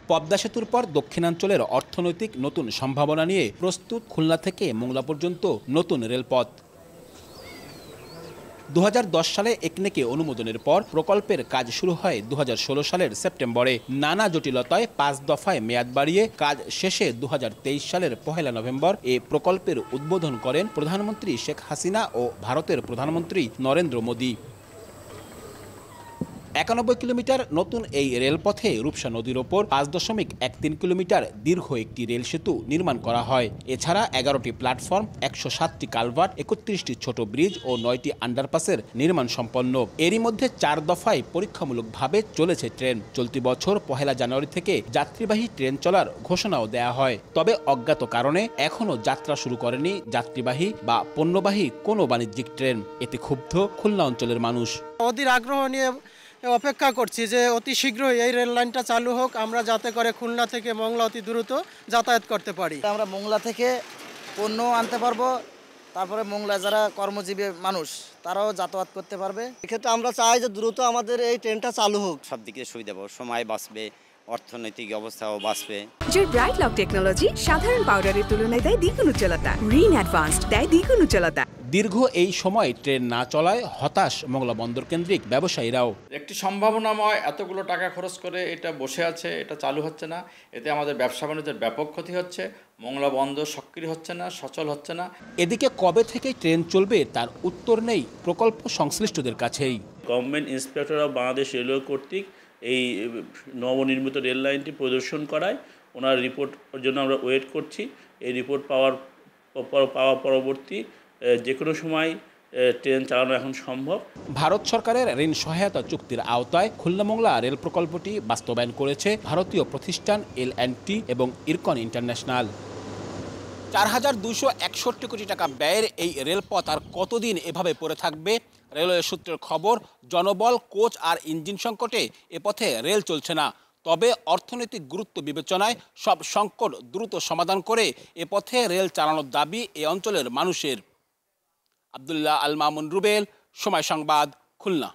পদ্মা সেতুর পর দক্ষিণাঞ্চলের অর্থনৈতিক নতুন সম্ভাবনা নিয়ে প্রস্তুত খুলনা থেকে মোংলা পর্যন্ত নতুন রেলপথ। 2010 সালে একনেকে অনুমোদনের পর প্রকল্পের কাজ শুরু হয় 2016 সালের সেপ্টেম্বরে। নানা জটিলতায় 5 দফায় মেয়াদ বাড়িয়ে কাজ শেষে 2023 সালের 1 নভেম্বর এ প্রকল্পের উদ্বোধন করেন প্রধানমন্ত্রী শেখ হাসিনা ও ভারতের প্রধানমন্ত্রী নরেন্দ্র মোদী। 91 কিলোমিটার নতুন এই রেলপথে রূপসা নদীর ওপর 5.13 কিলোমিটার দীর্ঘ একটি রেল সেতু নির্মাণ করা হয়। এছাড়া 11টি প্ল্যাটফর্ম, 107টি কালভার্ট, 31টি ছোট ব্রিজ ও 9টি আন্ডারপাসের নির্মাণ সম্পন্ন। এরই মধ্যে 4 দফায় পরীক্ষামূলকভাবে চলেছে ট্রেন। চলতি বছর 1 জানুয়ারি থেকে যাত্রীবাহী ট্রেন চলার ঘোষণাও দেয়া হয়। তবে অজ্ঞাত কারণে এখনও যাত্রা শুরু করেনি যাত্রীবাহী বা পণ্যবাহী কোনো বাণিজ্যিক ট্রেন। এতে ক্ষুব্ধ খুলনা অঞ্চলের মানুষ। অধীর আগ্রহ নিয়ে অপেক্ষা করছি যে অতি শীঘ্রই এই রেল লাইনটা চালু হোক, আমরা যাতে করে খুলনা থেকে মোংলা অতি দ্রুত যাতায়াত করতে পারি। আমরা মোংলা থেকে পণ্য আনতে পারবো, তারপরে মোংলা যারা কর্মজীবী মানুষ তারাও যাতায়াত করতে পারবে। এক্ষেত্রে আমরা চাই যে দ্রুত আমাদের এই ট্রেনটা চালু হোক। সব দিকে সুবিধা পাবো, সময় বাঁচবে, অর্থনৈতিক অবস্থাও বাঁচবে। ব্রাইট লক টেকনোলজি সাধারণ পাউডারের তুলনায় দেয় দ্বিগুণ উজ্জ্বলতা। রিন অ্যাডভান্সড দেয় দ্বিগুণ উজ্জ্বলতা। দীর্ঘ এই সময় ট্রেন না চলায় হতাশ মোংলা বন্দর কেন্দ্রিক ব্যবসায়ীরাও। একটি সম্ভাবনাময় এতগুলো টাকা খরচ করে এটা বসে আছে, এটা চালু হচ্ছে না, এতে আমাদের ব্যবসা বাণিজ্যের ব্যাপক ক্ষতি হচ্ছে। মোংলা বন্দর সক্রিয় হচ্ছে না, সচল হচ্ছে না। এদিকে কবে থেকে ট্রেন চলবে তার উত্তর নেই প্রকল্প সংশ্লিষ্টদের কাছেই। Government inspector of Bangladesh railway কর্তৃক এই নবনির্মিত রেল লাইনটি পরিদর্শন করায় ওনার রিপোর্টের জন্য আমরা ওয়েট করছি। এই রিপোর্ট পাওয়া পরবর্তী যে কোনো সময় ট্রেন চালানো এখন সম্ভব। ভারত সরকারের ঋণ সহায়তা চুক্তির আওতায় খুলনা মোংলা রেল প্রকল্পটি বাস্তবায়ন করেছে ভারতীয় প্রতিষ্ঠান L&T এবং ইরকন ইন্টারন্যাশনাল। 4,261 কোটি টাকা ব্যয়ের এই রেলপথ আর কতদিন এভাবে পড়ে থাকবে? রেলওয়ে সূত্রের খবর, জনবল, কোচ আর ইঞ্জিন সংকটে এ পথে রেল চলছে না। তবে অর্থনৈতিক গুরুত্ব বিবেচনায় সব সংকট দ্রুত সমাধান করে এ পথে রেল চালানোর দাবি এ অঞ্চলের মানুষের। আব্দুল্লাহ আল মামুন রুবেল, সময় সংবাদ, খুলনা।